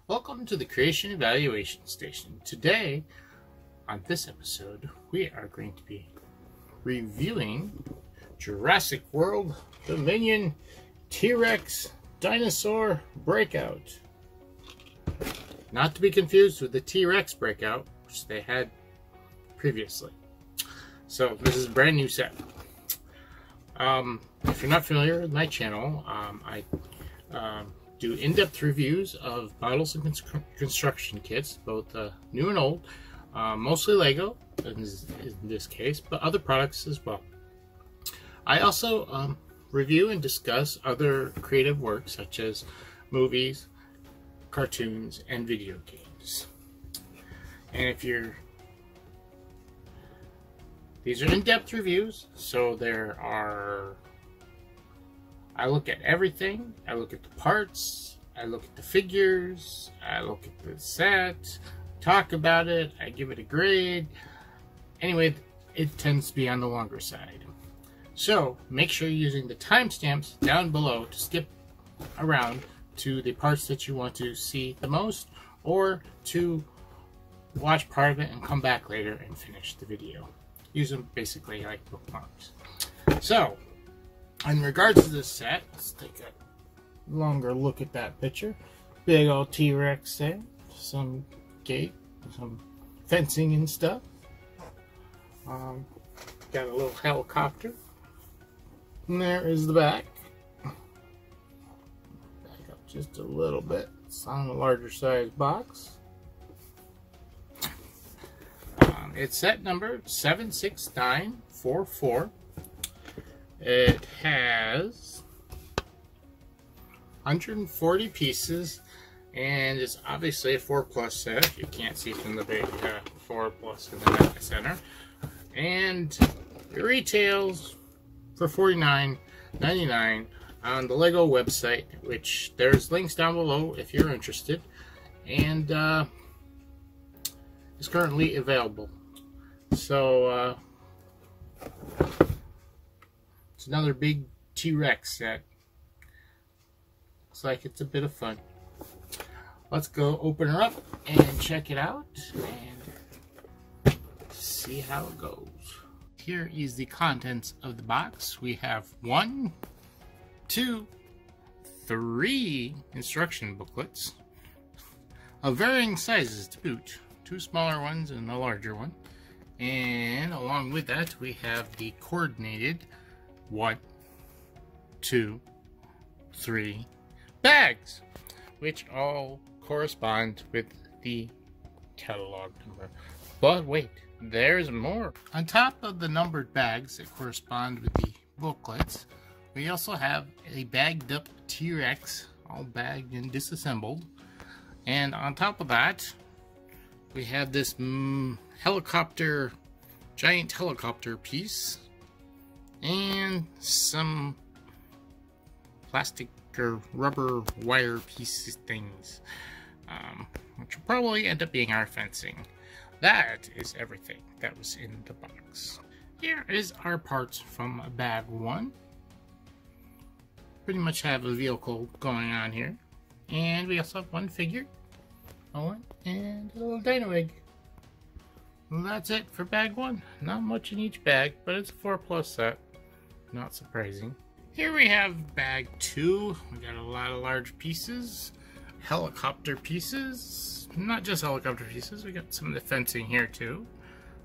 Welcome to the Creation Evaluation Station. Today, on this episode, we are going to be reviewing Jurassic World Dominion T.rex Dinosaur Breakout. Not to be confused with the T.rex Breakout, which they had previously. So, this is a brand new set. If you're not familiar with my channel, I do in-depth reviews of models and construction kits, both new and old, mostly Lego in this case, but other products as well. I also review and discuss other creative works such as movies, cartoons, and video games. And if you're... These are in-depth reviews, so there are... I look at everything. I look at the parts, I look at the figures, I look at the set, talk about it, I give it a grade. Anyway, it tends to be on the longer side. So make sure you're using the timestamps down below to skip around to the parts that you want to see the most, or to watch part of it and come back later and finish the video. Use them basically like bookmarks. So, in regards to this set, let's take a longer look at that picture. Big old T-rex there, some gate, some fencing and stuff. Got a little helicopter. And there is the back. Back up just a little bit. It's on a larger size box. It's set number 76944. It has 140 pieces, and it's obviously a 4+ set. You can't see from the big 4+ in the center. And it retails for $49.99 on the Lego website, which there's links down below if you're interested, and is currently available. So it's another big T-rex set. Looks like it's a bit of fun. Let's go open her up and check it out and see how it goes. Here is the contents of the box. We have 1, 2, 3 instruction booklets of varying sizes to boot. 2 smaller ones and a larger one. And along with that, we have the coordinated 1, 2, 3 bags, which all correspond with the catalog number. But wait, there's more. On top of the numbered bags that correspond with the booklets, we also have a bagged up T-rex, all bagged and disassembled. And on top of that, we have this helicopter, giant helicopter piece, and some plastic or rubber wire pieces things, which will probably end up being our fencing. That is everything that was in the box. Here is our parts from bag 1. Pretty much have a vehicle going on here. And we also have one figure, Owen, and a little dino egg. Well, that's it for bag 1. Not much in each bag, but it's a 4+ set. Not surprising. Here we have bag 2. We got a lot of large pieces, helicopter pieces. Not just helicopter pieces. We got some of the fencing here too.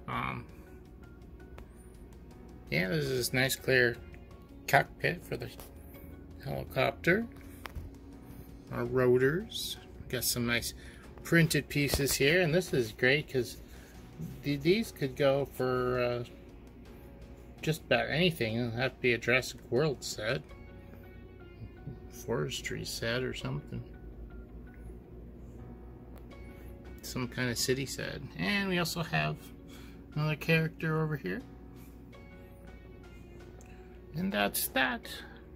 Yeah, there's this nice clear cockpit for the helicopter. Our rotors. We got some nice printed pieces here, and this is great because these could go for just about anything. It doesn't have to be a Jurassic World set, forestry set, or something. Some kind of city set. And we also have another character over here. And that's that.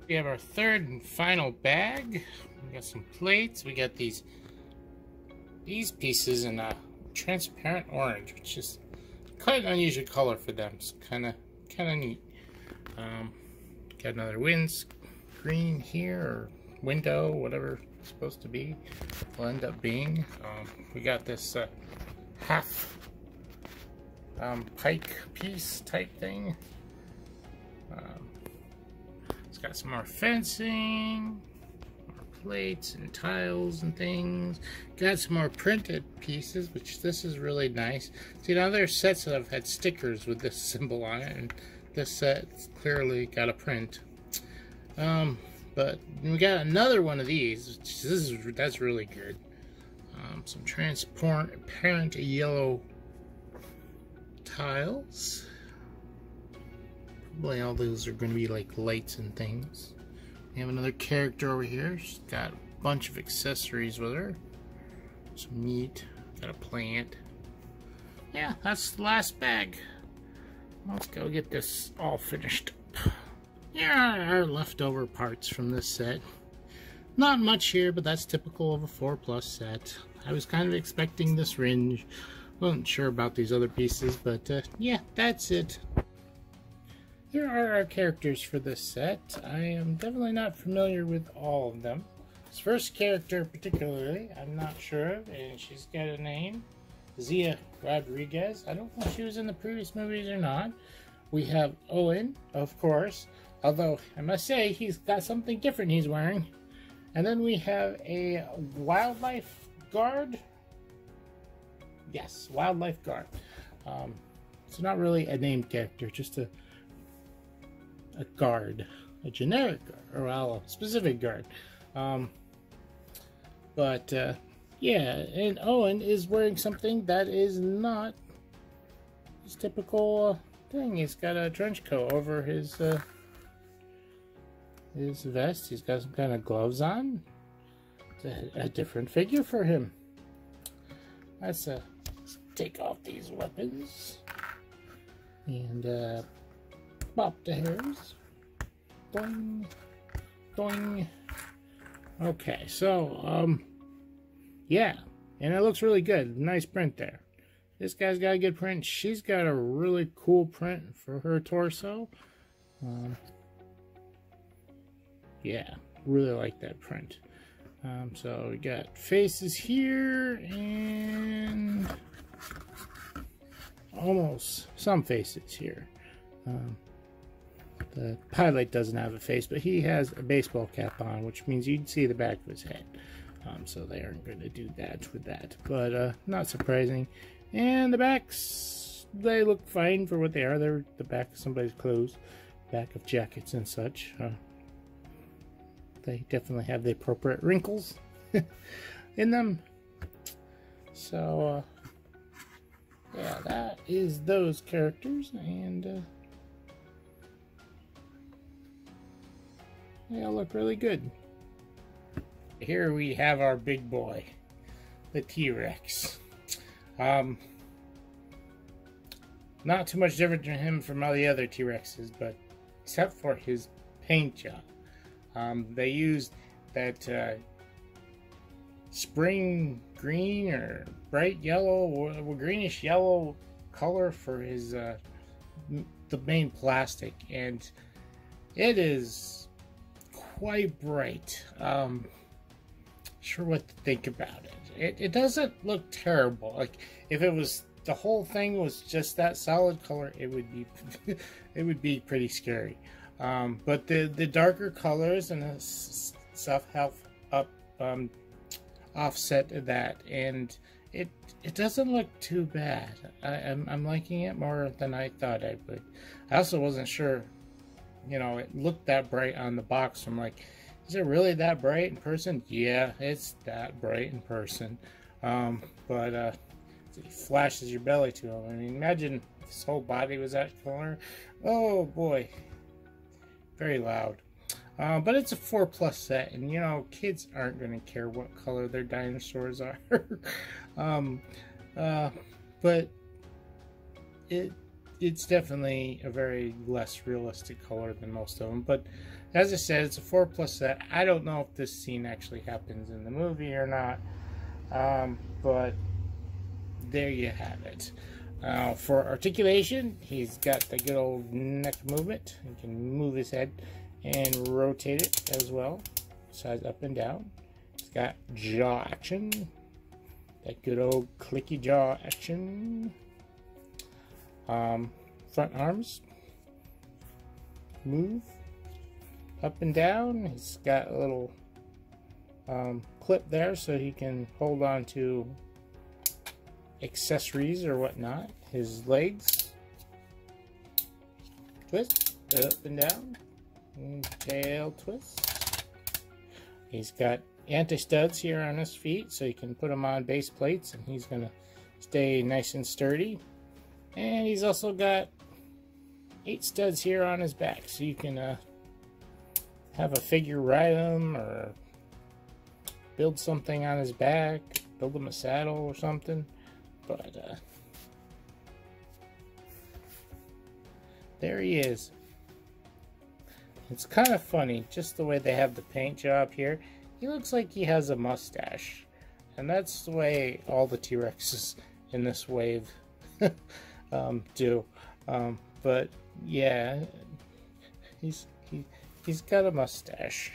We have our third and final bag. We got some plates. We got these pieces in a transparent orange, which is quite an unusual color for them. It's kind of neat. Got another windscreen here, or window, whatever it's supposed to be. Will end up being. We got this half pike piece type thing. It's got some more fencing, more plates and tiles and things. Got some more printed pieces, which this is really nice. See, now there's sets that have had stickers with this symbol on it, and this set's clearly got a print. But we got another one of these, which that's really good. Some transparent yellow tiles. Probably all those are going to be like lights and things. We have another character over here. She's got a bunch of accessories with her. Some meat. Got a plant. Yeah, that's the last bag. Let's go get this all finished up. Here are our leftover parts from this set. Not much here, but that's typical of a 4+ set. I was kind of expecting this range. Wasn't sure about these other pieces, but yeah, that's it. Here are our characters for this set. I am definitely not familiar with all of them. This first character particularly, I'm not sure of, and she's got a name. Zia Rodriguez. I don't know if she was in the previous movies or not. We have Owen, of course, although I must say he's got something different he's wearing. And then we have a wildlife guard. Yes, wildlife guard. It's not really a named character, just a guard, a generic guard, or well, a specific guard. Yeah, and Owen is wearing something that is not his typical thing. He's got a trench coat over his vest. He's got some kind of gloves on. It's a different figure for him. Let's take off these weapons and pop the hairs. Boing, boing. Okay, so yeah, and it looks really good. Nice print there. This guy's got a good print. She's got a really cool print for her torso. Yeah, really like that print. So we got faces here and almost some faces here. The pilot doesn't have a face, but he has a baseball cap on, which means you'd see the back of his head. So they aren't going to do that with that, but not surprising. And the backs, they look fine for what they are. They're the back of somebody's clothes, back of jackets and such. They definitely have the appropriate wrinkles in them. So yeah, that is those characters, and they all look really good. Here we have our big boy, the T-Rex. Not too much different than him from all the other T-Rexes, but except for his paint job. They used that spring green or bright yellow or greenish yellow color for his the main plastic, and it is quite bright. Sure what to think about it. It doesn't look terrible. Like if it was the whole thing was just that solid color, it would be it would be pretty scary. But the darker colors and the stuff help offset that, and it doesn't look too bad. I'm liking it more than I thought I would. I also wasn't sure, you know, it looked that bright on the box. I'm like, is it really that bright in person? Yeah, it's that bright in person. But it flashes your belly to him. I mean, imagine if his whole body was that color. Oh boy, very loud. But it's a 4+ set, and you know, kids aren't going to care what color their dinosaurs are. But it's definitely a very less realistic color than most of them. But as I said, it's a 4+ set. I don't know if this scene actually happens in the movie or not. But there you have it. Now for articulation, he's got the good old neck movement. He can move his head and rotate it as well, sides up and down. He's got jaw action, that good old clicky jaw action. Front arms move up and down. He's got a little clip there so he can hold on to accessories or whatnot. His legs twist up and down, and tail twist. He's got anti-studs here on his feet so you can put them on base plates and he's gonna stay nice and sturdy. And he's also got 8 studs here on his back so you can have a figure ride him or build something on his back, build him a saddle or something. But there he is. It's kind of funny just the way they have the paint job here. He looks like he has a mustache, and that's the way all the T-Rexes in this wave do. But yeah, he's got a mustache.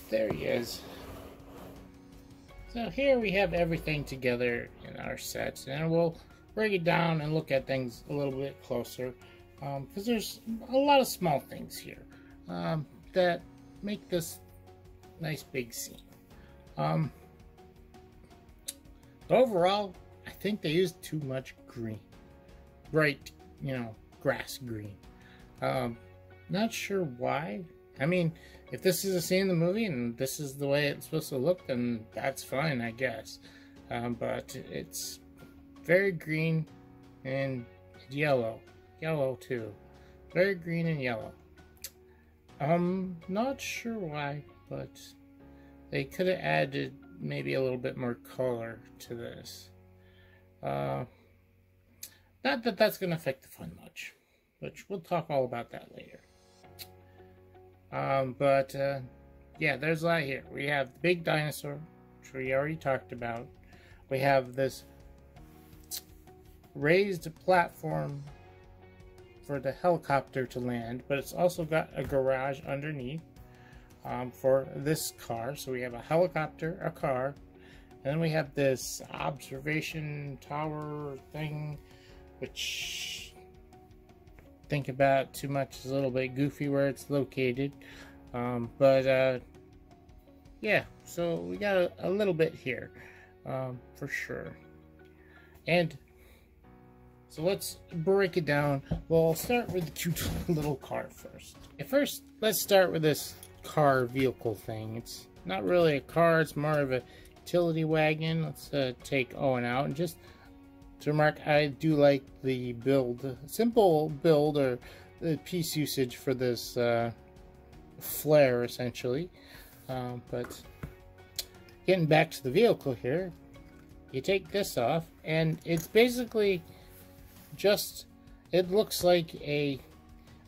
There he is. So here we have everything together in our sets, and we'll break it down and look at things a little bit closer, because there's a lot of small things here that make this nice big scene. But overall, I think they used too much green, bright, grass green. Not sure why. I mean, if this is a scene in the movie and this is the way it's supposed to look, then that's fine, I guess. But it's very green and yellow. Yellow too. Very green and yellow. Not sure why, but they could have added maybe a little bit more color to this. Not that that's going to affect the fun much, but we'll talk all about that later. Yeah, there's a lot here. We have the big dinosaur, which we already talked about. We have this raised platform for the helicopter to land, but it's also got a garage underneath for this car. So we have a helicopter, a car, and then we have this observation tower thing, which, think about too much, is a little bit goofy where it's located. Yeah, so we got a little bit here for sure. And so let's break it down. We'll start with the cute little car first. First, let's start with this car vehicle thing. It's not really a car, it's more of a utility wagon. Let's take Owen out, and just to remark, I do like the build, simple build, or the piece usage for this flare, essentially. But getting back to the vehicle here, you take this off, and it's basically just, it looks like a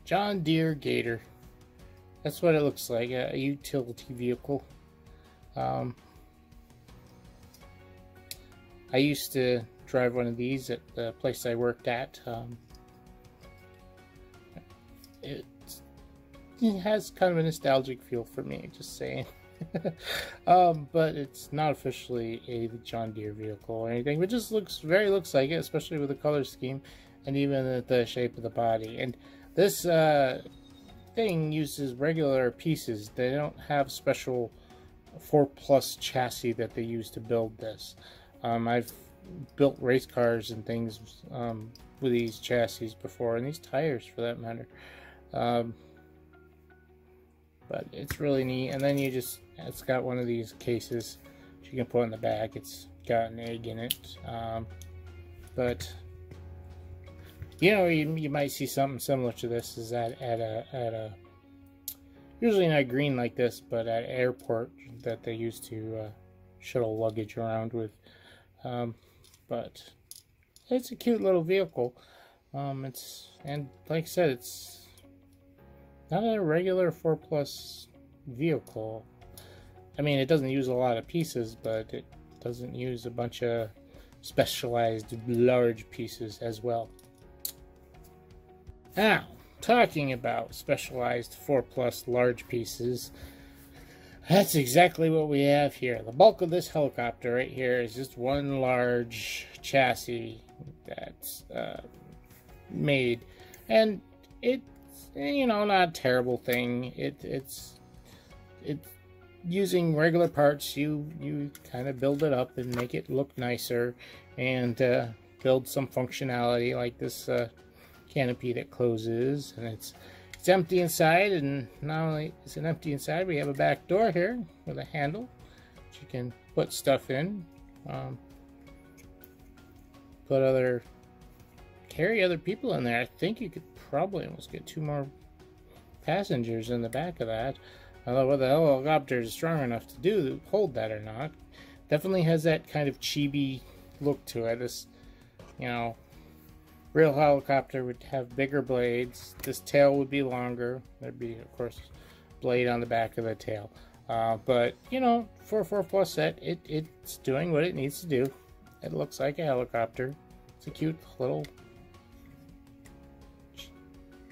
John Deere Gator. That's what it looks like, a utility vehicle. I used to drive one of these at the place I worked at. It has kind of a nostalgic feel for me, just saying. But it's not officially a John Deere vehicle or anything, but just looks like it, especially with the color scheme and even the shape of the body. And this thing uses regular pieces. They don't have special 4+ chassis that they use to build this. I've built race cars and things with these chassis before, and these tires for that matter. But it's really neat. And then it's got one of these cases that you can put in the back. It's got an egg in it. But you might see something similar to this is at a usually not green like this, but at an airport that they used to shuttle luggage around with. But it's a cute little vehicle. And like I said, not a regular 4+ vehicle. I mean, it doesn't use a lot of pieces, but it doesn't use a bunch of specialized large pieces as well. Now, talking about specialized 4+ large pieces, that's exactly what we have here. The bulk of this helicopter right here is just one large chassis that's made, and it's, you know, not a terrible thing. It's using regular parts. You kind of build it up and make it look nicer, and build some functionality, like this canopy that closes, and it's empty inside. And not only is it empty inside, we have a back door here with a handle that you can put stuff in, carry other people in there. I think you could probably almost get 2 more passengers in the back of that. I don't know whether the helicopter is strong enough to hold that or not. Definitely has that kind of chibi look to it. This, you know, real helicopter would have bigger blades. This tail would be longer. There'd be, of course, blade on the back of the tail. But, you know, for a 4+ set, it's doing what it needs to do. It looks like a helicopter. It's a cute little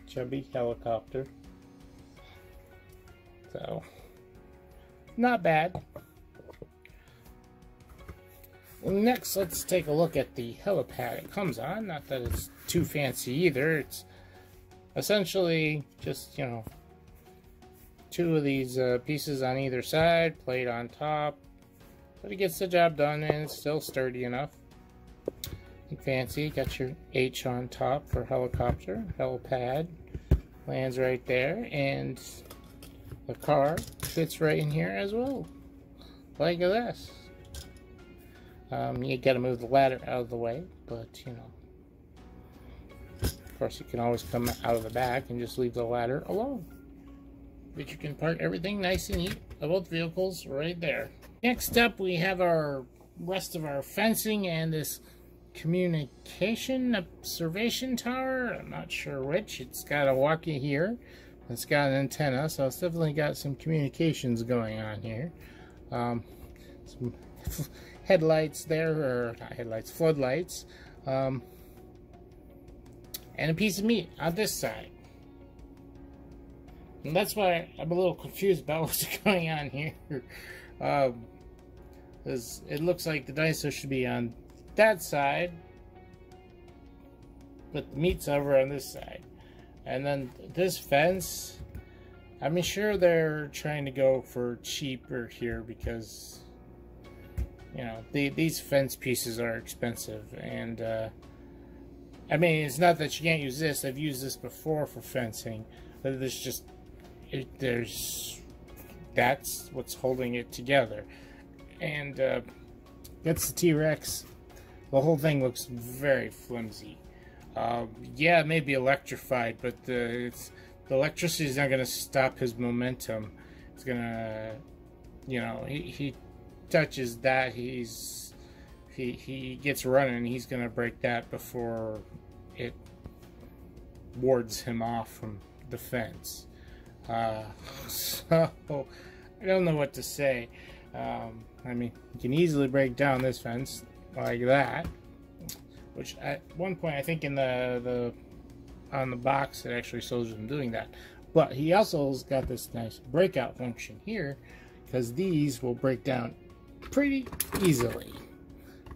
chubby helicopter. So, not bad. Next, let's take a look at the helipad it comes on. Not that it's too fancy either. It's essentially just, you know, 2 of these pieces on either side, plate on top. But it gets the job done, and it's still sturdy enough. Fancy. Got your H on top for helicopter. Helipad lands right there, and the car fits right in here as well, like this. You gotta move the ladder out of the way, but you know, of course, you can always come out of the back and just leave the ladder alone. But you can park everything nice and neat of both vehicles right there. Next up, we have our rest of our fencing and this communication observation tower. I'm not sure which. It's got a walkie here. It's got an antenna, so it's definitely got some communications going on here. Some headlights there, or not headlights, floodlights, and a piece of meat on this side. And that's why I'm a little confused about what's going on here. Because it looks like the dinosaur should be on that side, but the meat's over on this side. And then this fence, I mean, sure, they're trying to go for cheaper here because, you know, these fence pieces are expensive. And, I mean, it's not that you can't use this. I've used this before for fencing. But there's just, that's what's holding it together. And, that's the T-Rex. The whole thing looks very flimsy. Yeah, it may be electrified, but the electricity is not going to stop his momentum. It's going to, you know, he touches that, he gets running, he's going to break that before it wards him off from the fence. So, I don't know what to say. I mean, you can easily break down this fence like that. Which at one point, I think in on the box, it actually shows him doing that. But he also has got this nice breakout function here, because these will break down pretty easily.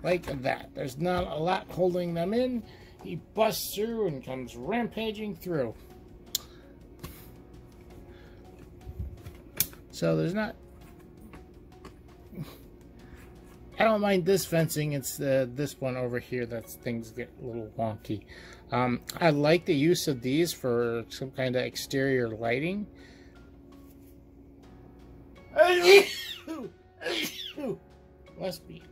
Like that. There's not a lot holding them in. He busts through and comes rampaging through. So there's not... I don't mind this fencing. It's this one over here that things get a little wonky. I like the use of these for some kind of exterior lighting. Must be.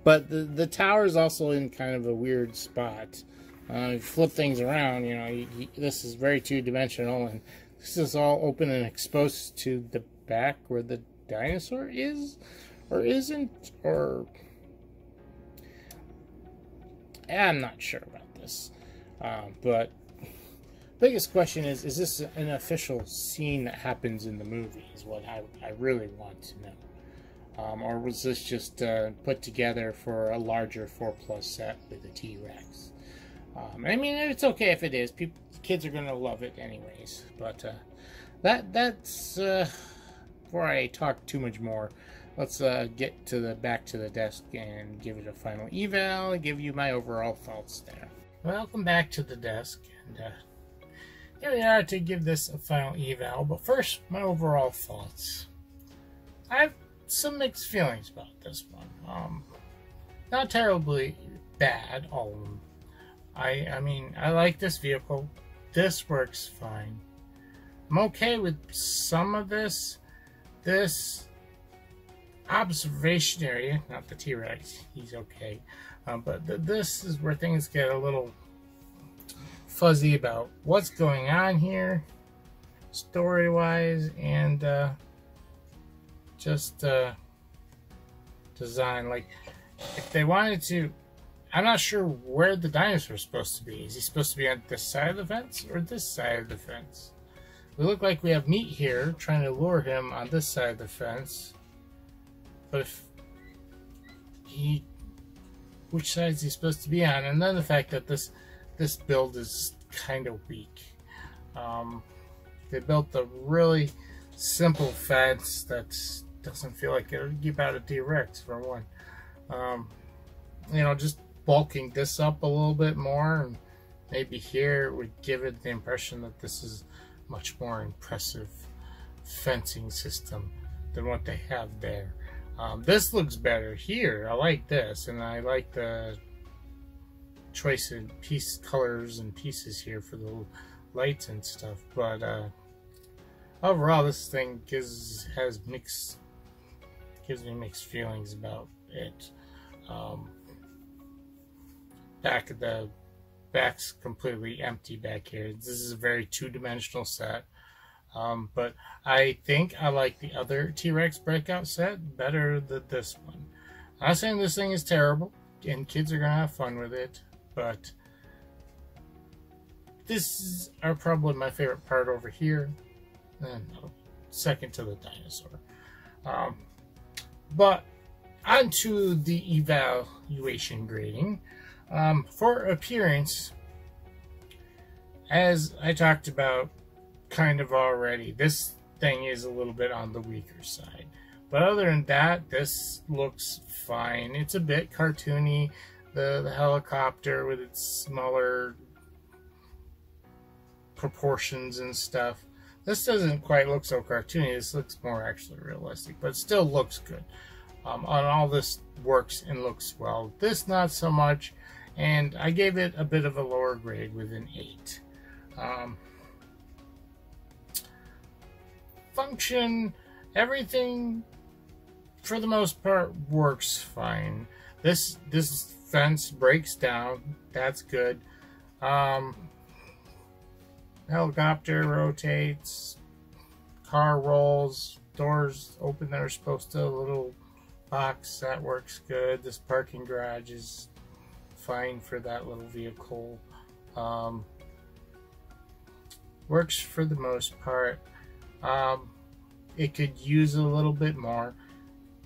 But the tower is also in kind of a weird spot. You flip things around, you know, this is very two-dimensional, and this is all open and exposed to the back where the dinosaur is or isn't, or I'm not sure about this, but biggest question is this an official scene that happens in the movie is what I really want to know. Or was this just put together for a larger 4+ set with a T-Rex? I mean, it's okay if it is. Kids are going to love it anyways. But that's before I talk too much more. Let's get to back to the desk and give it a final eval and give you my overall thoughts there. Welcome back to the desk, and here we are to give this a final eval. But first, my overall thoughts. I have some mixed feelings about this one. Not terribly bad, all of them. I mean, I like this vehicle. This works fine. I'm okay with some of this. This observation area, not the T-Rex, he's okay. But this is where things get a little fuzzy about what's going on here, story-wise, and just design. Like, if they wanted to, I'm not sure where the dinosaur is supposed to be. Is he supposed to be on this side of the fence or this side of the fence? We look like we have meat here trying to lure him on this side of the fence. But if he, which side is he supposed to be on? And then the fact that this build is kind of weak. They built a really simple fence that doesn't feel like it would keep out a T-Rex for one. You know, just bulking this up a little bit more, and maybe here would give it the impression that this is much more impressive fencing system than what they have there. This looks better here. I like this, and I like the choice in colors and pieces here for the lights and stuff. But overall, this thing gives me mixed feelings about it. Back's completely empty back here. This is a very two-dimensional set. But I think I like the other T.rex Breakout set better than this one. I'm not saying this thing is terrible, and kids are going to have fun with it, but this are probably my favorite part over here, and second to the dinosaur. But onto the evaluation grading. For appearance, as I talked about kind of already, this thing is a little bit on the weaker side. But other than that, this looks fine. It's a bit cartoony. The helicopter with its smaller proportions and stuff. This doesn't quite look so cartoony. This looks more actually realistic, but it still looks good. On all this works and looks well. This not so much, and I gave it a bit of a lower grade with an 8. Function, everything for the most part works fine. This fence breaks down. That's good. Helicopter rotates. Car rolls. Doors open that are supposed to. A little box that works good. This parking garage is fine for that little vehicle. Works for the most part. It could use a little bit more,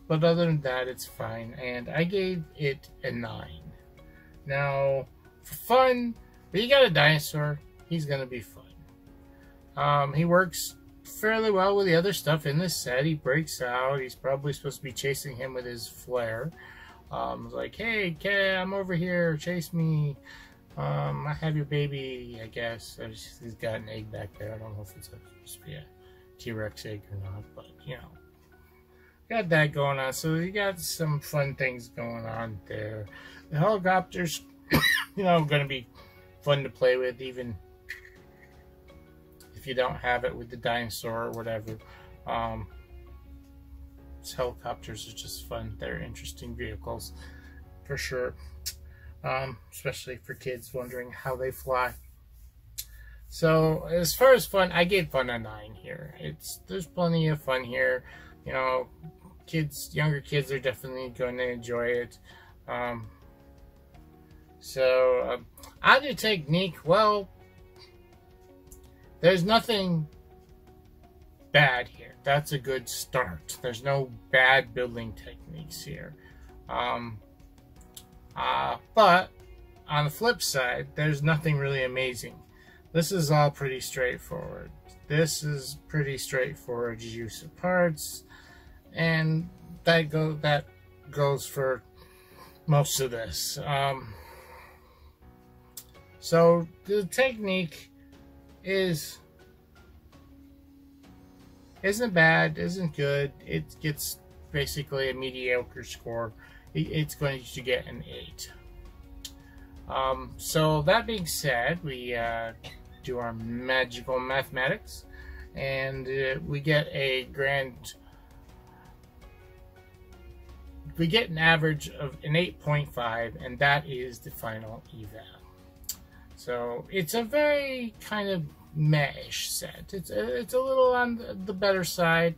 but other than that, it's fine. And I gave it a 9. Now, for fun, but you got a dinosaur, he's gonna be fun. He works fairly well with the other stuff in this set. He breaks out. He's probably supposed to be chasing him with his flare. Like, hey, kid, I'm over here, chase me. I have your baby, I guess. He's got an egg back there. I don't know if it's supposed to be a T-Rex egg or not, but you know, got that going on. So you got some fun things going on there. The helicopters, you know, going to be fun to play with, even if you don't have it with the dinosaur or whatever. These helicopters are just fun. They're interesting vehicles for sure, especially for kids wondering how they fly. So as far as fun, I gave fun a 9 here. There's plenty of fun here. You know, younger kids are definitely going to enjoy it. On the technique, well, There's nothing bad here. That's a good start. There's no bad building techniques here. But on the flip side, there's nothing really amazing. This is all pretty straightforward. This is pretty straightforward use of parts, and that goes for most of this. So the technique isn't bad, isn't good. It gets basically a mediocre score. It's going to get an 8. So that being said, we do our magical mathematics, and we get an average of an 8.5, and that is the final eval. So it's a very kind of meh-ish set. It's a little on the better side.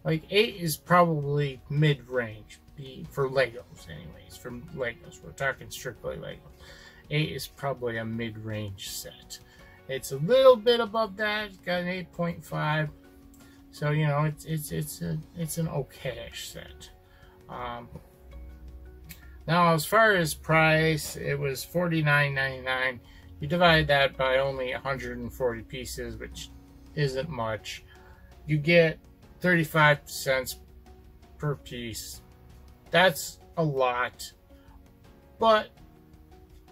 Like 8 is probably mid-range for Legos, anyways. For Legos, we're talking strictly Legos. 8 is probably a mid-range set. It's a little bit above that. It's got an 8.5. So you know, it's an okay-ish set. Now, as far as price, it was $49.99. You divide that by only 140 pieces, which isn't much. You get 35 cents per piece. That's a lot, but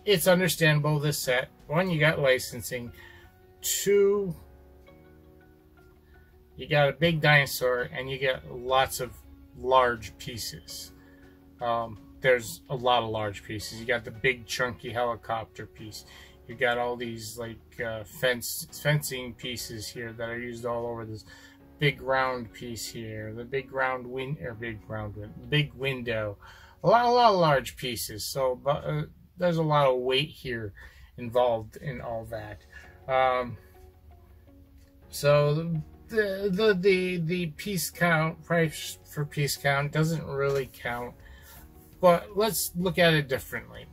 it's understandable, this set. 1, you got licensing. 2, you got a big dinosaur, and you get lots of large pieces. There's a lot of large pieces. You got the big chunky helicopter piece. You got all these like fencing pieces here that are used all over. This big round piece here, the big window. A lot of large pieces. So, there's a lot of weight here involved in all that. So the piece count, price for piece count, doesn't really count. But let's look at it differently.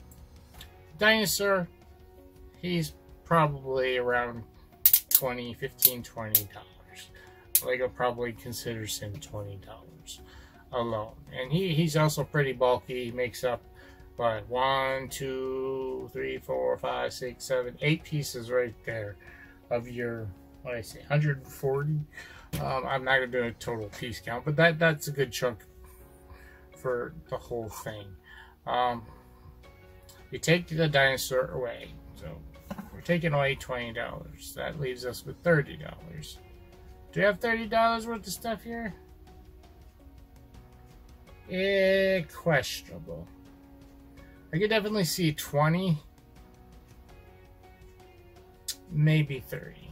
Dinosaur, he's probably around $15-20. Lego probably considers him $20 alone. And he's also pretty bulky. He makes up, what, 1, 2, 3, 4, 5, 6, 7, 8 pieces right there of your, what did I say, 140? I'm not going to do a total piece count, but that's a good chunk for the whole thing. You take the dinosaur away, so we're taking away $20. That leaves us with $30. Do you have $30 worth of stuff here? Questionable. I could definitely see 20, maybe 30.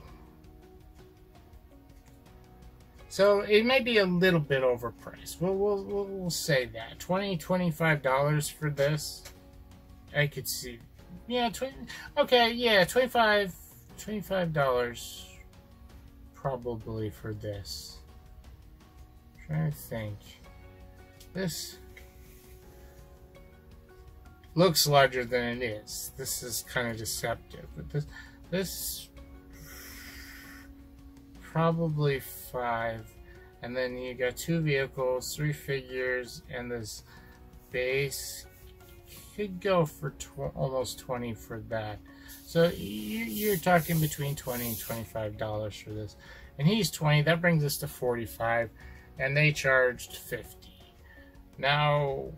So it may be a little bit overpriced. We'll say that $20-25 for this. I could see, yeah, okay, yeah, $25 probably for this. I'm trying to think. This looks larger than it is. This is kind of deceptive, but this probably 5, and then you got 2 vehicles, 3 figures, and this base could go for almost 20 for that. So you're talking between $20 and $25 for this, and he's 20. That brings us to 45, and they charged 50. Now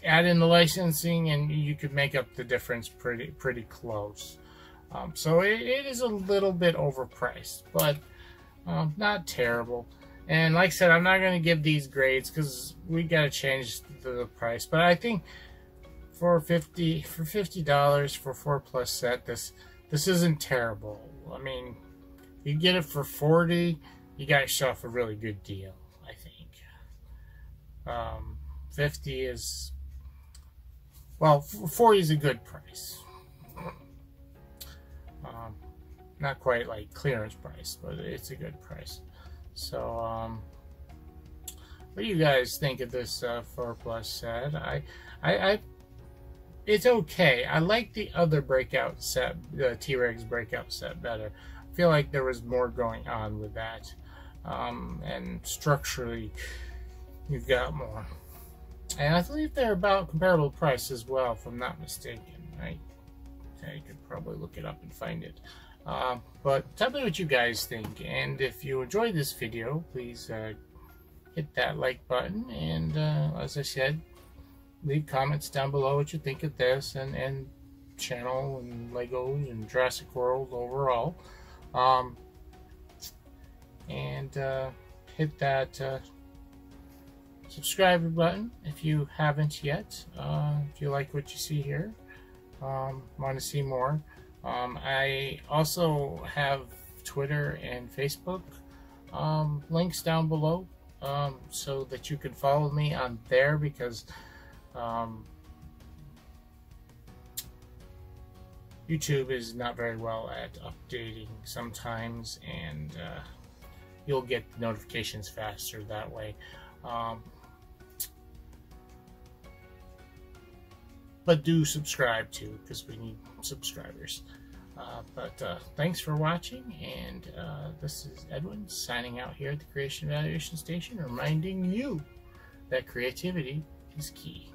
add in the licensing, and you could make up the difference pretty close. So it is a little bit overpriced, but not terrible. And like I said, I'm not going to give these grades because we got to change the price. But I think for $50 for 4+ set, this isn't terrible. I mean, you get it for 40, you got yourself a really good deal, I think. 50 is, well, 40 is a good price. Not quite like clearance price, but it's a good price. So, what do you guys think of this 4+ set? It's okay. I like the other breakout set, the T.rex breakout set, better. feel like there was more going on with that. And structurally, you've got more. And I believe they're about comparable price as well, if I'm not mistaken. I could probably look it up and find it. But tell me what you guys think. And if you enjoyed this video, please hit that like button. And as I said, leave comments down below what you think of this and channel and Legos and Jurassic World overall. Hit that subscribe button if you haven't yet. If you like what you see here, want to see more. I also have Twitter and Facebook links down below, so that you can follow me on there, because YouTube is not very well at updating sometimes, and you'll get notifications faster that way. But do subscribe too, because we need subscribers. Thanks for watching, and this is Edwin signing out here at the Creation Evaluation Station, reminding you that creativity is key.